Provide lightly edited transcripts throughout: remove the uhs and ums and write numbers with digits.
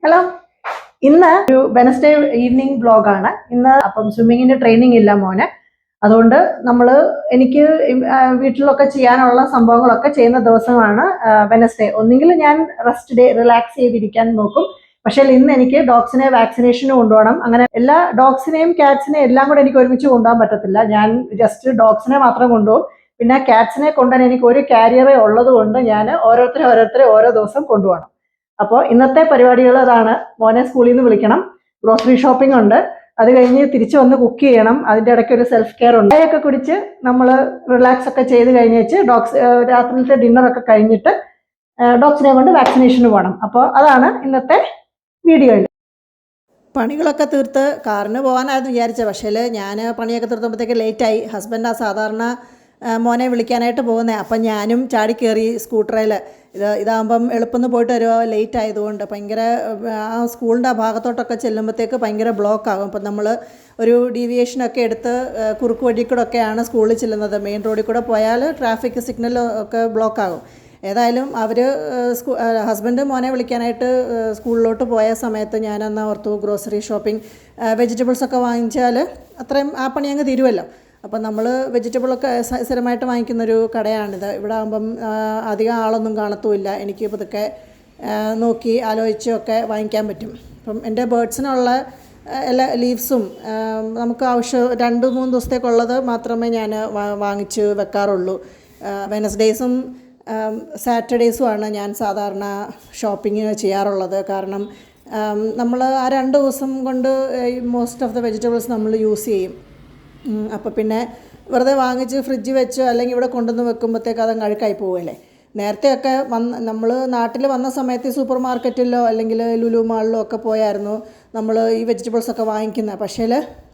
Hello, ഇന്ന് ഒരു Wednesday evening ബ്ലോഗാണ്. ഇന്ന് അപ്പം സ്വിമ്മിങ്ങിന്റെ ട്രെയിനിങ് ഇല്ല മോന്. അതുകൊണ്ട് എനിക്ക് വീട്ടിലൊക്കെ ചെയ്യാനുള്ള സംഭവങ്ങളൊക്കെ ചെയ്യുന്ന ദിവസമാണ് വെനസ്ഡേ. ഒന്നുകിൽ ഞാൻ റെസ്റ്റ് ഡേ റിലാക്സ് ചെയ്തിരിക്കാൻ നോക്കും. പക്ഷേ ഇന്ന് എനിക്ക് ഡോഗ്സിനെ വാക്സിനേഷന് കൊണ്ടുപോകണം. അങ്ങനെ എല്ലാ ഡോഗ്സിനെയും കാറ്റ്സിനെയും എല്ലാം കൂടെ എനിക്ക് ഒരുമിച്ച് കൊണ്ടുപോകാൻ പറ്റത്തില്ല. ഞാൻ ജസ്റ്റ് ഡോഗ്സിനെ മാത്രം കൊണ്ടുപോകും. പിന്നെ കാറ്റ്സിനെ കൊണ്ടുപോകാൻ എനിക്ക് ഒരു കാരിയറേ ഉള്ളത് കൊണ്ട് ഞാൻ ഓരോരുത്തരെ ഓരോ ദിവസം കൊണ്ടുപോകണം. അപ്പോൾ ഇന്നത്തെ പരിപാടികൾ അതാണ്. മോനെ സ്കൂളിൽ നിന്ന് വിളിക്കണം, ഗ്രോസറി ഷോപ്പിംഗ് ഉണ്ട്, അത് കഴിഞ്ഞ് തിരിച്ചു വന്ന് കുക്ക് ചെയ്യണം, അതിൻ്റെ ഇടയ്ക്ക് ഒരു സെൽഫ് കെയർ ഉണ്ട്. ചായയൊക്കെ കുടിച്ച് നമ്മൾ റിലാക്സ് ഒക്കെ ചെയ്ത് കഴിഞ്ഞേച്ച് രാത്രിയിലത്തെ ഡിന്നറൊക്കെ കഴിഞ്ഞിട്ട് ഡോഗ്സിനെ കൊണ്ട് വാക്സിനേഷന് പോകണം. അപ്പോൾ അതാണ് ഇന്നത്തെ വീഡിയോയിൽ. പണികളൊക്കെ തീർത്ത് കാറിന് പോകാനായിരുന്നു വിചാരിച്ചത്. പക്ഷേ ഞാൻ പണിയൊക്കെ തീർത്തുമ്പോഴത്തേക്ക് ലേറ്റായി. ഹസ്ബൻഡാണ് സാധാരണ മോനെ വിളിക്കാനായിട്ട് പോകുന്നത്. അപ്പം ഞാനും ചാടി കയറി സ്കൂട്ടറിൽ. ഇതാകുമ്പം എളുപ്പം പോയിട്ട് വരുമോ, ലേറ്റ് ആയതുകൊണ്ട് ഭയങ്കര ആ സ്കൂളിൻ്റെ ആ ഭാഗത്തോട്ടൊക്കെ ചെല്ലുമ്പോഴത്തേക്ക് ഭയങ്കര ബ്ലോക്കാകും. അപ്പം നമ്മൾ ഒരു ഡീവിയേഷനൊക്കെ എടുത്ത് കുറുക്ക് വഴി കൂടെ ഒക്കെയാണ് സ്കൂളിൽ ചെല്ലുന്നത്. മെയിൻ റോഡിൽ കൂടെ പോയാൽ ട്രാഫിക് സിഗ്നൽ ഒക്കെ ബ്ലോക്കാകും. ഏതായാലും അവർ ഹസ്ബൻഡ് മോനെ വിളിക്കാനായിട്ട് സ്കൂളിലോട്ട് പോയ സമയത്ത് ഞാനെന്നാ ഓർത്തു ഗ്രോസറി ഷോപ്പിംഗ്, വെജിറ്റബിൾസൊക്കെ വാങ്ങിച്ചാൽ അത്രയും ആ പണി അങ്ങ് തീരുമല്ലോ. അപ്പം നമ്മൾ വെജിറ്റബിളൊക്കെ സ്ഥിരമായിട്ട് വാങ്ങിക്കുന്നൊരു കടയാണിത്. ഇവിടെ ആകുമ്പം അധികം ആളൊന്നും കാണത്തുമില്ല. എനിക്ക് ഇതൊക്കെ നോക്കി ആലോചിച്ചൊക്കെ വാങ്ങിക്കാൻ പറ്റും. അപ്പം എൻ്റെ ബേർഡ്സിനുള്ള എല്ലാ ലീവ്സും നമുക്ക് ആവശ്യം 2-3 ദിവസത്തേക്കുള്ളത് മാത്രമേ ഞാൻ വാങ്ങിച്ച് വെക്കാറുള്ളൂ. വെനസ്ഡേയ്സും സാറ്റർഡേയ്സുമാണ് ഞാൻ സാധാരണ ഷോപ്പിംഗ് ചെയ്യാറുള്ളത്. കാരണം നമ്മൾ ആ 2 ദിവസം കൊണ്ട് മോസ്റ്റ് ഓഫ് ദ വെജിറ്റബിൾസ് നമ്മൾ യൂസ് ചെയ്യും. അപ്പോൾ പിന്നെ വെറുതെ വാങ്ങിച്ച് ഫ്രിഡ്ജ് വെച്ച് അല്ലെങ്കിൽ ഇവിടെ കൊണ്ടുവന്ന് വെക്കുമ്പോഴത്തേക്ക് അതങ്ങ് അഴുക്കായി പോവുമല്ലേ. നേരത്തെയൊക്കെ നമ്മൾ നാട്ടിൽ വന്ന സമയത്ത് സൂപ്പർ മാർക്കറ്റിലോ അല്ലെങ്കിൽ ലുലു മാളിലോ ഒക്കെ പോയായിരുന്നു നമ്മൾ ഈ വെജിറ്റബിൾസൊക്കെ വാങ്ങിക്കുന്നത്. പക്ഷേ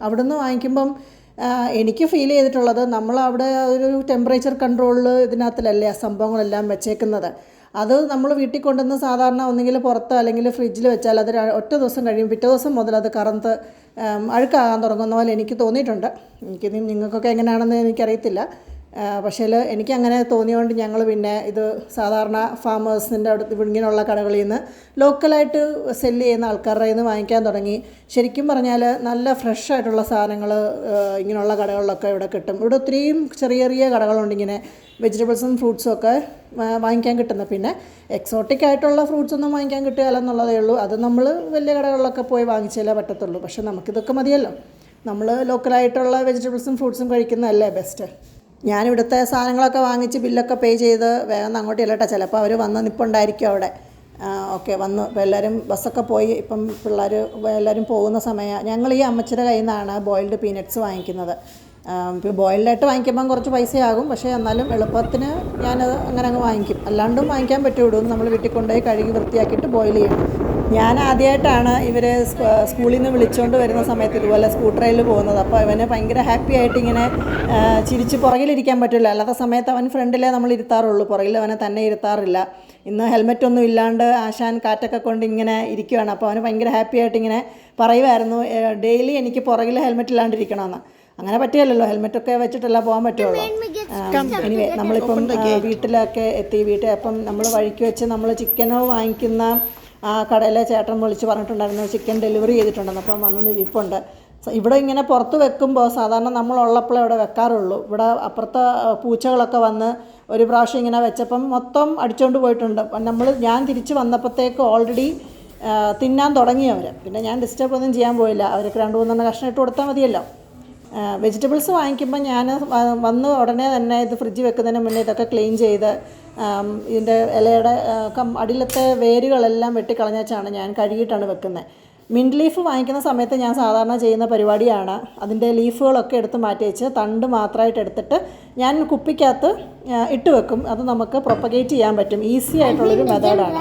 അവിടെ നിന്ന് വാങ്ങിക്കുമ്പം എനിക്ക് ഫീൽ ചെയ്തിട്ടുള്ളത്, നമ്മളവിടെ ഒരു ടെമ്പറേച്ചർ കൺട്രോളിൽ ഇതിനകത്തിലല്ലേ ആ സംഭവങ്ങളെല്ലാം വെച്ചേക്കുന്നത്. അത് നമ്മൾ വീട്ടിൽ കൊണ്ടുവന്ന് സാധാരണ ഒന്നുകിൽ പുറത്ത് അല്ലെങ്കിൽ ഫ്രിഡ്ജിൽ വെച്ചാൽ അത് ഒറ്റ ദിവസം കഴിയും, പിറ്റേ ദിവസം മുതൽ അത് കറന്ന് അഴുക്കാകാൻ തുടങ്ങുന്ന പോലെ എനിക്ക് തോന്നിയിട്ടുണ്ട്. നിങ്ങൾക്കൊക്കെ എങ്ങനെയാണെന്ന് എനിക്കറിയത്തില്ല. പക്ഷേ എനിക്കങ്ങനെ തോന്നിയതുകൊണ്ട് ഞങ്ങൾ പിന്നെ ഇത് സാധാരണ ഫാമേഴ്സിൻ്റെ അടുത്ത് ഇങ്ങനെയുള്ള കടകളിൽ നിന്ന് ലോക്കലായിട്ട് സെല്ല് ചെയ്യുന്ന ആൾക്കാരുടെ നിന്ന് വാങ്ങിക്കാൻ തുടങ്ങി. ശരിക്കും പറഞ്ഞാൽ നല്ല ഫ്രഷ് ആയിട്ടുള്ള സാധനങ്ങൾ ഇങ്ങനെയുള്ള കടകളിലൊക്കെ ഇവിടെ കിട്ടും. ഇവിടെ ഒത്തിരിയും ചെറിയ ചെറിയ കടകളുണ്ട് ഇങ്ങനെ വെജിറ്റബിൾസും ഫ്രൂട്ട്സും ഒക്കെ വാങ്ങിക്കാൻ കിട്ടുന്നത്. പിന്നെ എക്സോട്ടിക് ആയിട്ടുള്ള ഫ്രൂട്ട്സ് ഒന്നും വാങ്ങിക്കാൻ കിട്ടുകയില്ലെന്നുള്ളതേ ഉള്ളൂ. അത് നമ്മൾ വലിയ കടകളിലൊക്കെ പോയി വാങ്ങിച്ചാലേ പറ്റത്തുള്ളൂ. പക്ഷെ നമുക്കിതൊക്കെ മതിയല്ലോ. നമ്മൾ ലോക്കലായിട്ടുള്ള വെജിറ്റബിൾസും ഫ്രൂട്ട്സും കഴിക്കുന്നതല്ലേ ബെസ്റ്റ്. ഞാനിവിടുത്തെ സാധനങ്ങളൊക്കെ വാങ്ങിച്ച് ബില്ലൊക്കെ പേ ചെയ്ത് വേഗം അങ്ങോട്ട് ചെല്ലട്ടെ. ചിലപ്പോൾ അവർ വന്ന് നിൽപ്പുണ്ടായിരിക്കും അവിടെ. ഓക്കെ, വന്നു. ഇപ്പോൾ എല്ലാവരും ബസ്സൊക്കെ പോയി. ഇപ്പം പിള്ളേർ എല്ലാവരും പോകുന്ന സമയമാണ്. ഞങ്ങൾ ഈ അമ്മച്ചിയുടെ കയ്യിൽ നിന്നാണ് ബോയിൽഡ് പീനട്ട്സ് വാങ്ങിക്കുന്നത്. ഇപ്പോൾ ബോയിൽഡായിട്ട് വാങ്ങിക്കുമ്പം കുറച്ച് പൈസയാകും. പക്ഷേ എന്നാലും എളുപ്പത്തിന് ഞാനത് അങ്ങനെ അങ്ങ് വാങ്ങിക്കും. അല്ലാണ്ടും വാങ്ങിക്കാൻ പറ്റുള്ളൂ. നമ്മൾ വീട്ടിൽ കൊണ്ടുപോയി കഴുകി വൃത്തിയാക്കിയിട്ട് ബോയിൽ ചെയ്യണം. ഞാൻ ആദ്യമായിട്ടാണ് ഇവർ സ്കൂളിൽ നിന്ന് വിളിച്ചുകൊണ്ട് വരുന്ന സമയത്ത് ഇതുപോലെ സ്കൂട്ടറിൽ പോകുന്നത്. അപ്പോൾ അവന് ഭയങ്കര ഹാപ്പി ആയിട്ട് ഇങ്ങനെ ചിരിച്ച് പുറകിലിരിക്കാൻ പറ്റില്ല. അല്ലാത്ത സമയത്ത് അവൻ ഫ്രണ്ടിലേ നമ്മൾ ഇരുത്താറുള്ളൂ, പുറകിൽ അവനെ തന്നെ ഇരുത്താറില്ല. ഇന്ന് ഹെൽമെറ്റൊന്നും ഇല്ലാണ്ട് ആശാൻ കാറ്റൊക്കെ കൊണ്ട് ഇങ്ങനെ ഇരിക്കുകയാണ്. അപ്പോൾ അവന് ഭയങ്കര ഹാപ്പി ആയിട്ട് ഇങ്ങനെ പറയുമായിരുന്നു, ഡെയിലി എനിക്ക് പുറകിൽ ഹെൽമെറ്റ് ഇല്ലാണ്ടിരിക്കണമെന്ന്. അങ്ങനെ പറ്റിയല്ലോ, ഹെൽമെറ്റൊക്കെ വെച്ചിട്ടല്ല പോകാൻ പറ്റുള്ളൂ. എനിവേ, നമ്മളിപ്പം വീട്ടിലൊക്കെ എത്തി. അപ്പം നമ്മൾ വഴിക്ക് വെച്ച് നമ്മൾ ചിക്കനോ വാങ്ങിക്കുന്ന ആ കടയിലെ ചേട്ടൻ വിളിച്ച് പറഞ്ഞിട്ടുണ്ടായിരുന്നു ചിക്കൻ ഡെലിവറി ചെയ്തിട്ടുണ്ടെന്ന്. അപ്പം വന്ന് ഇരിപ്പുണ്ട്. ഇവിടെ ഇങ്ങനെ പുറത്ത് വെക്കുമ്പോൾ സാധാരണ നമ്മളുള്ളപ്പോഴേ ഇവിടെ വെക്കാറുള്ളൂ. ഇവിടെ അപ്പുറത്തെ പൂച്ചകളൊക്കെ വന്ന് ഒരു പ്രാവശ്യം ഇങ്ങനെ വെച്ചപ്പം മൊത്തം അടിച്ചുകൊണ്ട് പോയിട്ടുണ്ട്. ഞാൻ തിരിച്ച് വന്നപ്പോഴത്തേക്ക് ഓൾറെഡി തിന്നാൻ തുടങ്ങിയവർ. പിന്നെ ഞാൻ ഡിസ്റ്റർബ് ഒന്നും ചെയ്യാൻ പോയില്ല. അവർക്ക് 2-3 കഷ്ണം ഇട്ട് കൊടുത്താൽ മതിയല്ലോ. വെജിറ്റബിൾസ് വാങ്ങിക്കുമ്പോൾ ഞാൻ വന്ന് ഉടനെ തന്നെ ഇത് ഫ്രിഡ്ജ് വെക്കുന്നതിന് മുന്നേ ഇതൊക്കെ ക്ലീൻ ചെയ്ത് ഇതിൻ്റെ ഇലയുടെ അടിയിലത്തെ വേരുകളെല്ലാം വെട്ടിക്കളഞ്ഞാണ് ഞാൻ കഴുകിയിട്ടാണ് വെക്കുന്നത്. മിൻറ്റ് ലീഫ് വാങ്ങിക്കുന്ന സമയത്ത് ഞാൻ സാധാരണ ചെയ്യുന്ന പരിപാടിയാണ്, അതിൻ്റെ ലീഫുകളൊക്കെ എടുത്ത് മാറ്റി വെച്ച് തണ്ട് മാത്രമായിട്ട് എടുത്തിട്ട് ഞാൻ കുപ്പിക്കകത്ത് ഇട്ട് വെക്കും. അത് നമുക്ക് പ്രൊപ്പഗേറ്റ് ചെയ്യാൻ പറ്റും. ഈസി ആയിട്ടുള്ളൊരു മെത്തേഡാണ്.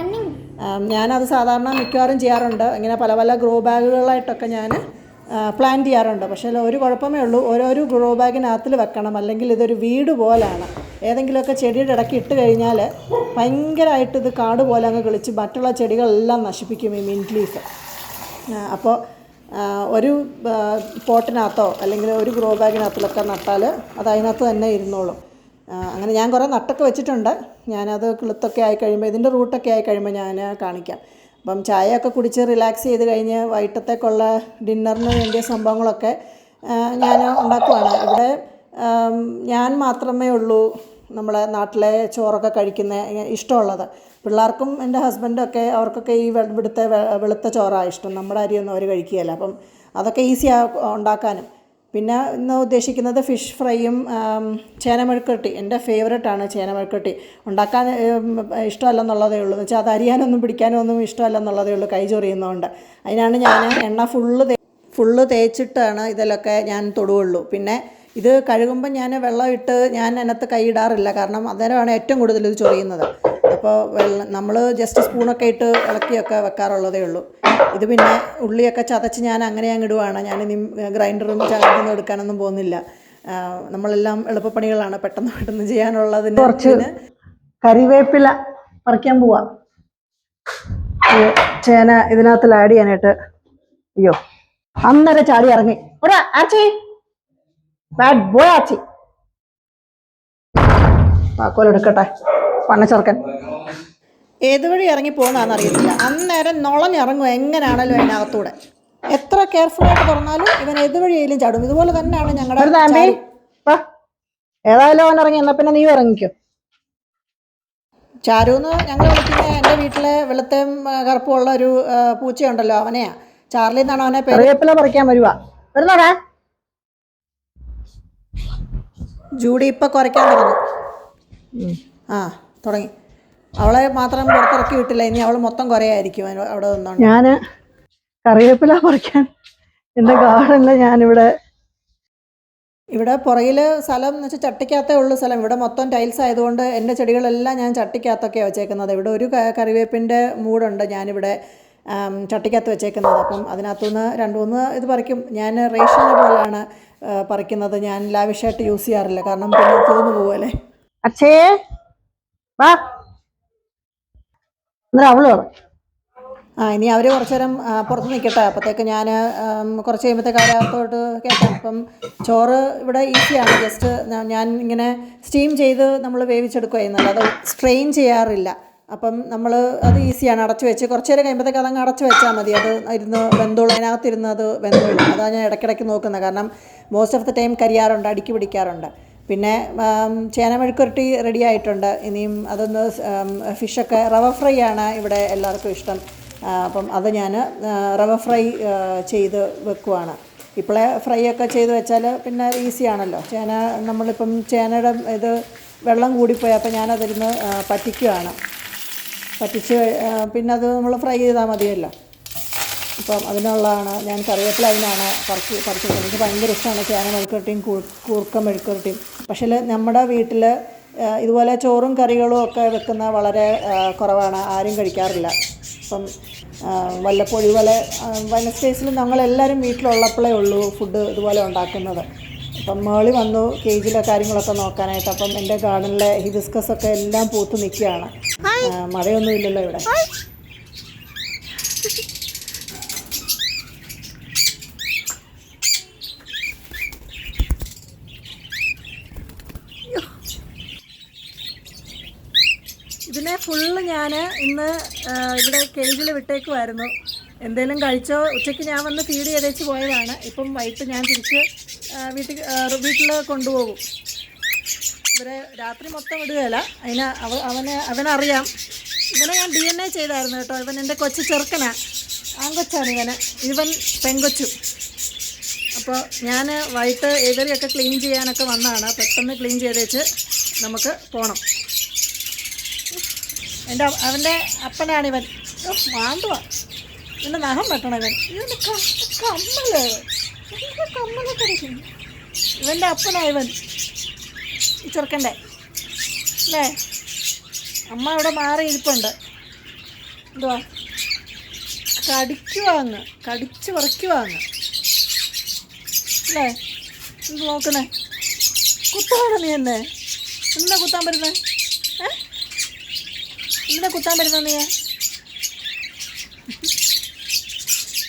ഞാനത് സാധാരണ മിക്കവാറും ചെയ്യാറുണ്ട്. ഇങ്ങനെ പല പല ഗ്രോ ബാഗുകളായിട്ടൊക്കെ ഞാൻ പ്ലാൻ ചെയ്യാറുണ്ട്. പക്ഷേ ഒരു കുഴപ്പമേ ഉള്ളൂ, ഓരോരോ ഗ്രോ ബാഗിനകത്തിൽ വെക്കണം. അല്ലെങ്കിൽ ഇതൊരു വീട് പോലാണ്. ഏതെങ്കിലുമൊക്കെ ചെടിയുടെ ഇടയ്ക്ക് ഇട്ട് കഴിഞ്ഞാൽ ഭയങ്കരമായിട്ട് ഇത് കാട് പോലെ അങ്ങ് കിളിച്ച് മറ്റുള്ള ചെടികളെല്ലാം നശിപ്പിക്കും ഈ മിൻറ്റ് ലീഫ്. അപ്പോൾ ഒരു പോട്ടിനകത്തോ അല്ലെങ്കിൽ ഒരു ഗ്രോ ബാഗിനകത്തിലൊക്കെ നട്ടാൽ അത് അതിനകത്ത് തന്നെ ഇരുന്നോളും. അങ്ങനെ ഞാൻ കുറേ നട്ടൊക്കെ വെച്ചിട്ടുണ്ട്. ഞാനത് കിളുത്തൊക്കെ ആയി കഴിയുമ്പോൾ, ഇതിൻ്റെ റൂട്ടൊക്കെ ആയി കഴിയുമ്പോൾ ഞാൻ കാണിക്കാം. അപ്പം ചായയൊക്കെ കുടിച്ച് റിലാക്സ് ചെയ്ത് കഴിഞ്ഞ് വൈകിട്ടത്തേക്കുള്ള ഡിന്നറിന് വേണ്ടിയ സംഭവങ്ങളൊക്കെ ഞാൻ ഉണ്ടാക്കുവാണ്. ഇവിടെ ഞാൻ മാത്രമേ ഉള്ളൂ നമ്മളെ നാട്ടിലെ ചോറൊക്കെ കഴിക്കുന്ന ഇഷ്ടമുള്ളത്. പിള്ളേർക്കും എൻ്റെ ഹസ്ബൻഡൊക്കെ അവർക്കൊക്കെ ഈ ഇവിടുത്തെ വെളുത്ത ചോറാണ് ഇഷ്ടം. നമ്മുടെ അരിയൊന്നും അവർ കഴിക്കുകയില്ല. അപ്പം അതൊക്കെ ഈസിയാണ് ഉണ്ടാക്കാനും. പിന്നെ ഇന്ന് ഉദ്ദേശിക്കുന്നത് ഫിഷ് ഫ്രൈയും ചേനമെഴുക്കുവരട്ടി. എൻ്റെ ഫേവറേറ്റാണ് ചേനമെഴുക്കുവരട്ടി. ഉണ്ടാക്കാൻ ഇഷ്ടമല്ലെന്നുള്ളതേ ഉള്ളൂ. എന്ന് വെച്ചാൽ അത് അരിയാനൊന്നും പിടിക്കാനോ ഒന്നും ഇഷ്ടമല്ലെന്നുള്ളതേ ഉള്ളൂ, കൈ ചൊറിയുന്നതുകൊണ്ട്. അതിനാണ് ഞാൻ എണ്ണ ഫുള്ള് തേച്ചിട്ടാണ് ഇതിലൊക്കെ ഞാൻ തൊടുകയുള്ളൂ. പിന്നെ ഇത് കഴുകുമ്പോൾ ഞാൻ വെള്ളം ഇട്ട് ഞാൻ അതിനകത്ത് കൈയിടാറില്ല, കാരണം അന്നേരമാണ് ഏറ്റവും കൂടുതൽ ഇത് ചൊറിയുന്നത്. അപ്പോൾ നമ്മൾ ജസ്റ്റ് സ്പൂണൊക്കെ ഇട്ട് ഇളക്കിയൊക്കെ വെക്കാറുള്ളതേ ഉള്ളൂ. ഇത് പിന്നെ ഉള്ളിയൊക്കെ ചതച്ച് ഞാൻ അങ്ങനെ അങ്ങ് ഇടുവാണ്. ഞാനിനി ഗ്രൈൻഡറും ചതച്ചൊന്നും എടുക്കാനൊന്നും പോകുന്നില്ല. നമ്മളെല്ലാം എളുപ്പപ്പണികളാണ് പെട്ടെന്ന് ചെയ്യാനുള്ളതിന്. കുറച്ച് കറിവേപ്പില പറിക്കാൻ പോവാം. ചേന ഇതിനകത്തിൽ ആഡ് ചെയ്യാനായിട്ട്. അയ്യോ, അന്നേരം ചാടി ഇറങ്ങി. ആച്ചി ബാഡ് ബോയ് ആച്ചി. താക്കോലെടുക്കട്ടെ പണ്ണച്ചെറുക്കൻ. ഏത് വഴി ഇറങ്ങി പോകുന്നതാണെന്ന് അറിയത്തില്ല. അന്നേരം നുളഞ്ഞിറങ്ങും എങ്ങനെയാണല്ലോ അതിനകത്തൂടെ. എത്ര കെയർഫുള്ളായിട്ട് തുറന്നാലും ഇവൻ ഏത് വഴിയായാലും ചാടും. ഇതുപോലെ തന്നെയാണ് ഞങ്ങളുടെ. ഏതായാലും അവൻ ഇറങ്ങി, എന്നാൽ പിന്നെ നീ ഇറങ്ങിക്കോ. ചാരുന്ന് ഞങ്ങൾ വിളിക്കുന്ന എൻ്റെ വീട്ടിലെ വെളുത്തയും കറുപ്പുമുള്ള ഒരു പൂച്ചയുണ്ടല്ലോ, അവനെയാ. ചാർലി എന്നാണ് അവനെ പേര്. കറിവേപ്പില പറിക്കാൻ വരുന്നോടാ. ജൂഡി ഇപ്പം കുറയ്ക്കാൻ തുടങ്ങി. തുടങ്ങി. അവളെ മാത്രം പുറത്തിറക്കി വിട്ടില്ല, ഇനി അവൾ മൊത്തം കുറയായിരിക്കും അവിടെ നിന്നോണ്ട്. ഞാൻ കറിവേപ്പില പറിക്കാൻ എൻ്റെ ഗാർഡനിൽ ഇവിടെ പുറകിൽ സ്ഥലം എന്ന് വെച്ചാൽ ചട്ടിക്കകത്തേ ഉള്ളൂ സ്ഥലം. ഇവിടെ മൊത്തം ടൈൽസ് ആയതുകൊണ്ട് എൻ്റെ ചെടികളെല്ലാം ഞാൻ ചട്ടിക്കകത്തൊക്കെയാണ് വെച്ചേക്കുന്നത്. ഇവിടെ ഒരു കറിവേപ്പിൻ്റെ മൂടുണ്ട് ഞാനിവിടെ ചട്ടിക്കകത്ത് വെച്ചേക്കുന്നത്. അപ്പം അതിനകത്തുനിന്ന് 2-3 ഇത് പറിക്കും. ഞാൻ റേഷനെ പോലെയാണ് പറിക്കുന്നത്. ഞാൻ ലാവിഷായിട്ട് യൂസ് ചെയ്യാറില്ല, കാരണം പിന്നെ തോന്നു പോവല്ലേ. അച്ഛേ വാ. അവള് ഇനി അവർ കുറച്ചു നേരം പുറത്ത് നിൽക്കട്ടെ. അപ്പോഴത്തേക്ക് ഞാൻ കുറച്ച് കഴിയുമ്പോഴത്തേക്ക് അവരകത്തോട്ട് കേൾക്കാം. അപ്പം ചോറ് ഇവിടെ ഈസിയാണ്. ജസ്റ്റ് ഞാൻ ഇങ്ങനെ സ്റ്റീം ചെയ്ത് നമ്മൾ വേവിച്ചെടുക്കുക ചെയ്യുന്നത്, അത് സ്ട്രെയിൻ ചെയ്യാറില്ല. അപ്പം നമ്മൾ അത് ഈസിയാണ്. അടച്ചു വെച്ച് കുറച്ച് നേരം കഴിയുമ്പോഴത്തേക്ക് അതങ്ങ് അടച്ചു വെച്ചാൽ മതി. അത് ഇരുന്ന് വെന്തോളും, അതിനകത്തിരുന്ന് അത് വെന്തോളും. അതാണ് ഞാൻ ഇടയ്ക്കിടയ്ക്ക് നോക്കുന്നത്, കാരണം മോസ്റ്റ് ഓഫ് ദ ടൈം കരിയാറുണ്ട്, അടുക്കി പിടിക്കാറുണ്ട്. പിന്നെ ചേനമെഴുക്കുവരട്ടി റെഡി ആയിട്ടുണ്ട്. ഇനിയും അതൊന്ന് ഫിഷൊക്കെ റവ ഫ്രൈ ആണ് ഇവിടെ എല്ലാവർക്കും ഇഷ്ടം. അപ്പം അത് ഞാൻ റവ ഫ്രൈ ചെയ്ത് വെക്കുവാണ്. ഇപ്പോഴേ ഫ്രൈ ഒക്കെ ചെയ്ത് വെച്ചാൽ പിന്നെ ഈസിയാണല്ലോ. നമ്മളിപ്പം ചേനയുടെ ഇത് വെള്ളം കൂടിപ്പോയി, അപ്പം ഞാനതിരുന്ന് പറ്റിക്കുകയാണ്. പറ്റിച്ച് പിന്നെ അത് നമ്മൾ ഫ്രൈ ചെയ്താൽ മതിയല്ലോ. അപ്പം അതിനുള്ളതാണ് ഞാൻ കറിവേപ്പില അതിനാണ് പറിച്ചത്. എനിക്ക് ഭയങ്കര ഇഷ്ടമാണ് ചേന മെഴുക്കുവരട്ടിയും കൂർക്ക മെഴുക്കുവരട്ടിയും. പക്ഷേ നമ്മുടെ വീട്ടിൽ ഇതുപോലെ ചോറും കറികളും ഒക്കെ വെക്കുന്ന വളരെ കുറവാണ്, ആരും കഴിക്കാറില്ല. അപ്പം വല്ലപ്പോഴും ഇതുപോലെ വെനസ്ഡേയ്സിൽ ഞങ്ങളെല്ലാവരും വീട്ടിലുള്ളപ്പോഴേ ഉള്ളൂ ഫുഡ് ഇതുപോലെ ഉണ്ടാക്കുന്നത്. അപ്പം മേളി വന്നു കേജിലെ കാര്യങ്ങളൊക്കെ നോക്കാനായിട്ട്. അപ്പം എൻ്റെ ഗാർഡനിലെ ഹിബിസ്കസൊക്കെ എല്ലാം പൂത്ത് നിൽക്കുകയാണ്. മഴയൊന്നും ഇല്ലല്ലോ ഇവിടെ. ഇതിനെ ഫുള്ള് ഞാൻ ഇന്ന് ഇവിടെ കേജിൽ വിട്ടേക്കുമായിരുന്നു. എന്തെങ്കിലും കഴിച്ചോ. ഉച്ചയ്ക്ക് ഞാൻ വന്ന് ഫീഡ് ചെയ്തേച്ച് പോയതാണ്. ഇപ്പം വൈകിട്ട് ഞാൻ തിരിച്ച് വീട്ടിൽ കൊണ്ടുപോകും. ഇവരെ രാത്രി മൊത്തം വിടുകയില്ല. അവനറിയാം. ഇവനെ ഞാൻ DNA ചെയ്തായിരുന്നു കേട്ടോ. ഇവൻ എൻ്റെ കൊച്ചു ചെറുക്കനാണ്, ആൺകൊച്ചാണ് ഇവൻ പെങ്കൊച്ചു. അപ്പോൾ ഞാൻ വൈകിട്ട് ഇവരെയൊക്കെ ക്ലീൻ ചെയ്യാനൊക്കെ വന്നതാണ്. പെട്ടെന്ന് ക്ലീൻ ചെയ്തേച്ച് നമുക്ക് പോകണം. അവൻ്റെ അപ്പനാണിവൻ. മാണ്ടുവാ, ഇവൻ്റെ നഖം വെട്ടണം. ഇവൻ്റെ കമ്മലൊക്കെ അടിക്കുന്നു. ഇവൻ്റെ അപ്പനായിവൻ, ഈ ചെറുക്കൻ്റെ അല്ലേ. അമ്മ ഇവിടെ മാറി ഇരിപ്പുണ്ട്. എന്തുവാ കടിച്ച് പറിക്കുവാങ്ങ് അല്ലേ. എന്ത് നോക്കുന്നേ? കുത്താണോ നീ എന്നെ? എന്നാ കുത്താൻ പറ്റുന്നേ? എന്താ കുത്താൻ പറ്റുന്ന നീ?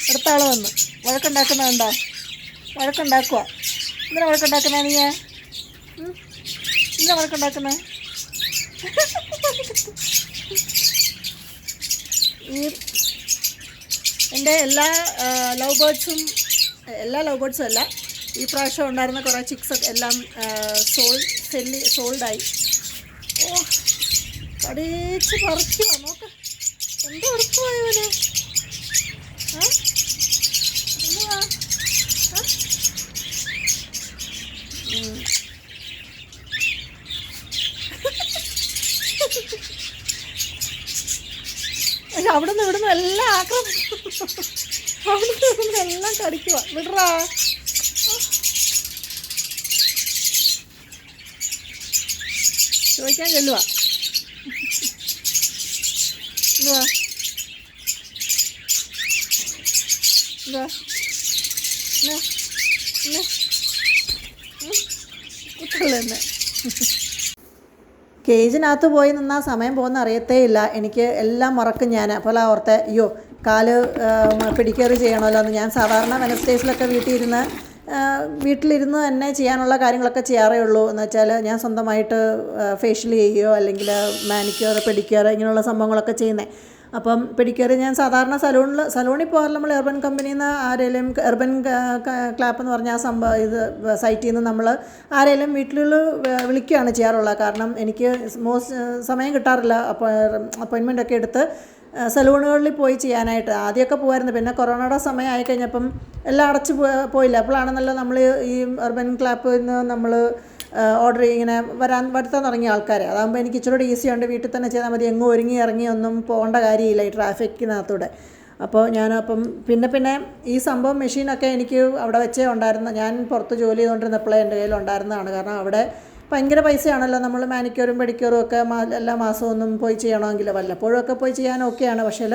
അടുത്ത ആൾ വന്ന് വഴക്കുണ്ടാക്കുന്നതുണ്ടോ? വഴക്കുണ്ടാക്കുക. എന്തിനാ വഴക്കുണ്ടാക്കുന്ന നീ? എന്തിനാ വഴക്കുണ്ടാക്കുന്നത്? ഈ എൻ്റെ ലവ് ബേർഡ്സും അല്ല, ഈ പ്രാവശ്യം ഉണ്ടായിരുന്ന കുറേ ചിക്സൊക്കെ എല്ലാം സോൾഡായി. ഓ, കടിച്ച് പറിക്കുക. നോക്ക്, എന്തോ എടുക്കുവാ ഇവന്. എന്തുവാ? അവിടുന്ന് ഇവിടുന്ന് എല്ലാം അവിടുന്ന് ഇവിടുന്ന് എല്ലാം കടിക്കുക. വിടറാ. ചോദിക്കാൻ ചെല്ലുവാ. എന്തുവാ കുട്ടല്ലേ. കേജിനകത്ത് പോയി നിന്നാൽ സമയം പോകുന്ന അറിയത്തേ ഇല്ല. എനിക്ക് എല്ലാം മറക്കും ഞാൻ. അപ്പോൾ ഓർത്തെ, അയ്യോ കാല് പിടിക്കേറി ചെയ്യണമല്ലോ എന്ന്. ഞാൻ സാധാരണ വെനസ്ഡേയ്സിലൊക്കെ വീട്ടിലിരുന്ന് തന്നെ ചെയ്യാനുള്ള കാര്യങ്ങളൊക്കെ ചെയ്യാറേ ഉള്ളൂ. എന്ന് വെച്ചാൽ ഞാൻ സ്വന്തമായിട്ട് ഫേഷ്യൽ ചെയ്യുകയോ അല്ലെങ്കിൽ മാനിക്യൂർ പെഡിക്യൂർ ഇങ്ങനെയുള്ള സംഭവങ്ങളൊക്കെ ചെയ്യുന്നത്. അപ്പം പെഡിക്യൂർ ഞാൻ സാധാരണ സലൂണിൽ പോകാറില്ല. നമ്മൾ എർബൻ കമ്പനിയിൽ നിന്ന് ആരെങ്കിലും എർബൻ ക്ലാപ്പ് എന്ന് പറഞ്ഞ സൈറ്റിൽ നിന്ന് നമ്മൾ ആരെങ്കിലും വീട്ടിൽ വിളിക്കുകയാണ് ചെയ്യാറുള്ളത്. കാരണം എനിക്ക് സമയം കിട്ടാറില്ല. അപ്പോയിൻമെൻ്റ് ഒക്കെ എടുത്ത് സലൂണുകളിൽ പോയി ചെയ്യാനായിട്ട്. ആദ്യമൊക്കെ പോകുമായിരുന്നു. പിന്നെ കൊറോണയുടെ സമയം ആയിക്കഴിഞ്ഞപ്പം എല്ലാം അടച്ച് പോയില്ല. അപ്പോഴാണെന്നല്ലോ നമ്മൾ ഈ എർബൻ ക്ലാപ്പിൽ നിന്ന് നമ്മൾ ഓർഡർ ഇങ്ങനെ വരുത്താൻ തുടങ്ങിയ ആൾക്കാരെ. അതാകുമ്പോൾ എനിക്ക് ഇച്ചിരി ഈസിയുണ്ട്. വീട്ടിൽ തന്നെ ചെയ്താൽ മതി. എങ്ങും ഇറങ്ങി ഒന്നും പോകേണ്ട കാര്യമില്ല ഈ ട്രാഫിക്കിനകത്തൂടെ. അപ്പോൾ പിന്നെ ഈ സംഭവം മെഷീനൊക്കെ എനിക്ക് അവിടെ വെച്ചേ ഉണ്ടായിരുന്നു. ഞാൻ പുറത്ത് ജോലി ചെയ്തുകൊണ്ടിരുന്നപ്പോഴേ എൻ്റെ കയ്യിലുണ്ടായിരുന്നതാണ്. കാരണം അവിടെ ഭയങ്കര പൈസയാണല്ലോ. നമ്മൾ മാനിക്യൂറും പെഡിക്യൂറും ഒക്കെ എല്ലാ മാസവും ഒന്നും പോയി ചെയ്യണമെങ്കിൽ വല്ലപ്പോഴും ഒക്കെ പോയി ചെയ്യാനൊക്കെയാണ്. പക്ഷേ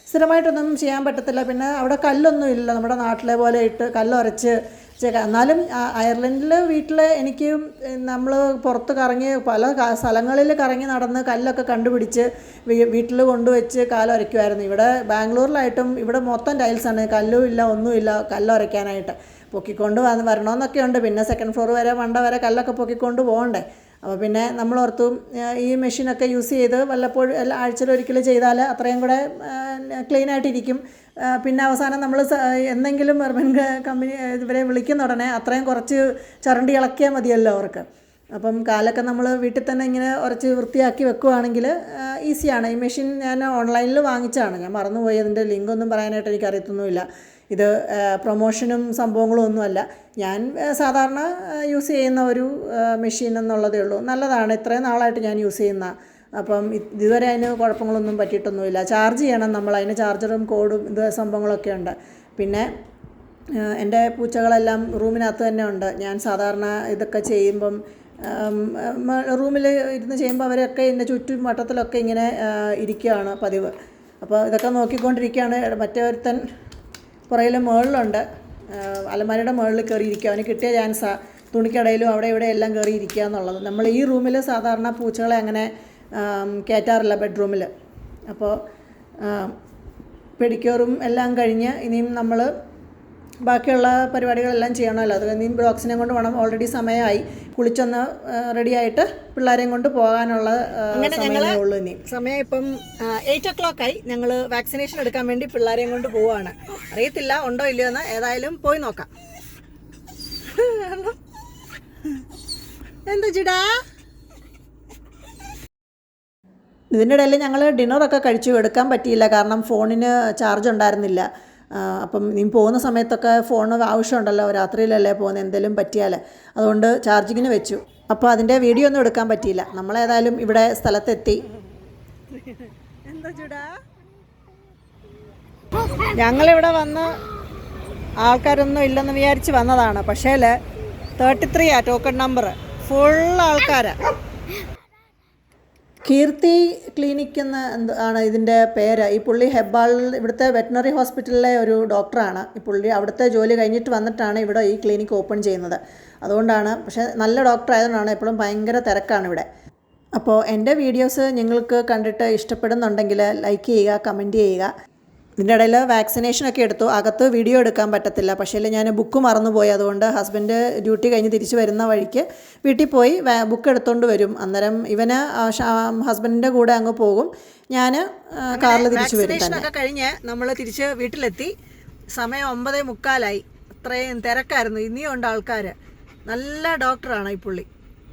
സ്ഥിരമായിട്ടൊന്നും ചെയ്യാൻ പറ്റത്തില്ല. പിന്നെ അവിടെ കല്ലൊന്നും ഇല്ല നമ്മുടെ നാട്ടിലെ പോലെ ഇട്ട് കല്ലുരച്ച്. എന്നാലും അയർലൻഡിൽ വീട്ടിൽ എനിക്ക് നമ്മൾ പുറത്ത് കറങ്ങി പല സ്ഥലങ്ങളിൽ കറങ്ങി നടന്ന് കല്ലൊക്കെ കണ്ടുപിടിച്ച് വീട്ടിൽ കൊണ്ടുവച്ച് കാലുരയ്ക്കുമായിരുന്നു. ഇവിടെ ബാംഗ്ലൂരിലായിട്ടും ഇവിടെ മൊത്തം ടൈൽസാണ്. കല്ലും ഇല്ല, ഒന്നുമില്ല കല്ലുരയ്ക്കാനായിട്ട്. പൊക്കിക്കൊണ്ട് വരണമെന്നൊക്കെ ഉണ്ട്. പിന്നെ സെക്കൻഡ് ഫ്ലോർ വരെ വരെ കല്ലൊക്കെ പൊക്കിക്കൊണ്ട് പോകണ്ടേ. അപ്പോൾ പിന്നെ നമ്മൾ ഓർത്തു ഈ മെഷീനൊക്കെ യൂസ് ചെയ്ത് വല്ലപ്പോഴും ആഴ്ചയിലൊരിക്കൽ ചെയ്താൽ അത്രയും കൂടെ ക്ലീനായിട്ടിരിക്കും. പിന്നെ അവസാനം നമ്മൾ എന്തെങ്കിലും എർബൻ കമ്പനി ഇവരെ വിളിക്കുന്ന ഉടനെ അത്രയും കുറച്ച് ചുരണ്ടി ഇളക്കിയാൽ മതിയല്ലോ അവർക്ക്. അപ്പം കാലൊക്കെ നമ്മൾ വീട്ടിൽ തന്നെ ഇങ്ങനെ ഉരച്ച് വൃത്തിയാക്കി വെക്കുകയാണെങ്കിൽ ഈസിയാണ്. ഈ മെഷീൻ ഞാൻ ഓൺലൈനിൽ വാങ്ങിച്ചതാണ്. ഞാൻ മറന്നുപോയി. അതിൻ്റെ ലിങ്കൊന്നും പറയാനായിട്ട് എനിക്കറിയത്തൊന്നുമില്ല. ഇത് പ്രൊമോഷനും സംഭവങ്ങളും ഒന്നുമല്ല. ഞാൻ സാധാരണ യൂസ് ചെയ്യുന്ന ഒരു മെഷീൻ എന്നുള്ളതേ ഉള്ളൂ. നല്ലതാണ്. ഇത്രയും നാളായിട്ട് ഞാൻ യൂസ് ചെയ്യുന്ന. അപ്പം ഇതുവരെ അതിന് കുഴപ്പങ്ങളൊന്നും പറ്റിയിട്ടൊന്നുമില്ല. ചാർജ് ചെയ്യണം നമ്മൾ. അതിന് ചാർജറും കോഡും സംഭവങ്ങളൊക്കെ ഉണ്ട്. പിന്നെ എൻ്റെ പൂച്ചകളെല്ലാം റൂമിനകത്ത് തന്നെ ഉണ്ട്. ഞാൻ സാധാരണ ഇതൊക്കെ ചെയ്യുമ്പം റൂമിൽ ഇരുന്ന് ചെയ്യുമ്പോൾ അവരൊക്കെ എൻ്റെ ചുറ്റും വട്ടത്തിലൊക്കെ ഇങ്ങനെ ഇരിക്കുകയാണ് പതിവ്. അപ്പോൾ ഇതൊക്കെ നോക്കിക്കൊണ്ടിരിക്കുകയാണ്. മറ്റൊരുത്തൻ പുറയിൽ മുകളിലുണ്ട്. അലമാരയുടെ മുകളിൽ കയറിയിരിക്കുക. അവന് കിട്ടിയ ചാൻസാണ് തുണിക്കടയിലും അവിടെ ഇവിടെ എല്ലാം കയറിയിരിക്കുക എന്നുള്ളത്. നമ്മൾ ഈ റൂമിൽ സാധാരണ പൂച്ചകളെ അങ്ങനെ കയറ്റാറില്ല, ബെഡ്റൂമിൽ. അപ്പോൾ പെഡിക്യൂറും എല്ലാം കഴിഞ്ഞ് ഇനിയും നമ്മൾ ബാക്കിയുള്ള പരിപാടികളെല്ലാം ചെയ്യണമല്ലോ. അത് ഇനിയും ബ്രോക്സിനെ കൊണ്ട് വേണം. ഓൾറെഡി സമയമായി. കുളിച്ചൊന്ന് റെഡിയായിട്ട് പിള്ളേരെയും കൊണ്ട് പോകാനുള്ള സമയമേ ഉള്ളൂ. ഇനി സമയം ഇപ്പം 8 o'clock ആയി. ഞങ്ങൾ വാക്സിനേഷൻ എടുക്കാൻ വേണ്ടി പിള്ളേരെയും കൊണ്ട് പോവുകയാണ്. അറിയത്തില്ല ഉണ്ടോ ഇല്ലയോ എന്ന്. ഏതായാലും പോയി നോക്കാം. എന്താ ജിടാ? ഇതിൻ്റെ ഇടയിൽ ഞങ്ങൾ ഡിന്നറൊക്കെ കഴിച്ചു. എടുക്കാൻ പറ്റിയില്ല, കാരണം ഫോണിന് ചാർജ് ഉണ്ടായിരുന്നില്ല. അപ്പം നീ പോകുന്ന സമയത്തൊക്കെ ഫോണ് ആവശ്യമുണ്ടല്ലോ. രാത്രിയിലല്ലേ പോകുന്നത്, എന്തെങ്കിലും പറ്റിയാൽ. അതുകൊണ്ട് ചാർജിങ്ങിന് വെച്ചു. അപ്പോൾ അതിൻ്റെ വീഡിയോ ഒന്നും എടുക്കാൻ പറ്റിയില്ല. നമ്മളേതായാലും ഇവിടെ സ്ഥലത്തെത്തി. എന്താ ചൂടാ? ഞങ്ങളിവിടെ വന്ന് ആൾക്കാരൊന്നും ഇല്ലെന്ന് വിചാരിച്ച് വന്നതാണ്. പക്ഷേ 33 ടോക്കൺ നമ്പർ. ഫുൾ ആൾക്കാരാണ്. കീർത്തി ക്ലിനിക് ആണ് ഇതിൻ്റെ പേര്. ഈ പുള്ളി ഇവിടുത്തെ വെറ്റിനറി ഹോസ്പിറ്റലിലെ ഒരു ഡോക്ടറാണ്. ഈ പുള്ളി അവിടുത്തെ ജോലി കഴിഞ്ഞിട്ട് വന്നിട്ടാണ് ഇവിടെ ഈ ക്ലിനിക്ക് ഓപ്പൺ ചെയ്യുന്നത്. അതുകൊണ്ടാണ്. പക്ഷേ നല്ല ഡോക്ടർ ആയതുകൊണ്ടാണ്. എപ്പോഴും ഭയങ്കര തിരക്കാണ് ഇവിടെ. അപ്പോൾ എൻ്റെ വീഡിയോസ് നിങ്ങൾക്ക് കണ്ടിട്ട് ഇഷ്ടപ്പെടുന്നുണ്ടെങ്കിൽ ലൈക്ക് ചെയ്യുക, കമൻറ്റ് ചെയ്യുക. ഇതിൻ്റെ ഇടയിൽ വാക്സിനേഷനൊക്കെ എടുത്തു. അകത്ത് വീഡിയോ എടുക്കാൻ പറ്റത്തില്ല. പക്ഷേ ഞാൻ ബുക്ക് മറന്നുപോയി. അതുകൊണ്ട് ഹസ്ബൻഡ് ഡ്യൂട്ടി കഴിഞ്ഞ് തിരിച്ച് വരുന്ന വഴിക്ക് വീട്ടിൽ പോയി ബുക്ക് എടുത്തുകൊണ്ട് വരും. അന്നേരം ഇവന് ഹസ്ബൻഡിൻ്റെ കൂടെ അങ്ങ് പോകും. ഞാൻ കാറിൽ തിരിച്ച് വരും. വാക്സിനേഷനൊക്കെ കഴിഞ്ഞ് നമ്മൾ തിരിച്ച് വീട്ടിലെത്തി. സമയം 9:45. അത്രയും തിരക്കായിരുന്നു. ഇനിയും ഉണ്ട് ആൾക്കാർ. നല്ല ഡോക്ടറാണ് ഈ പുള്ളി.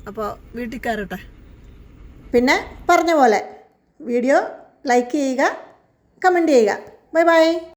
അപ്പോൾ വീട്ടിൽ കയറട്ടെ. പിന്നെ പറഞ്ഞ പോലെ വീഡിയോ ലൈക്ക് ചെയ്യുക, കമൻറ്റ് ചെയ്യുക. Bye bye.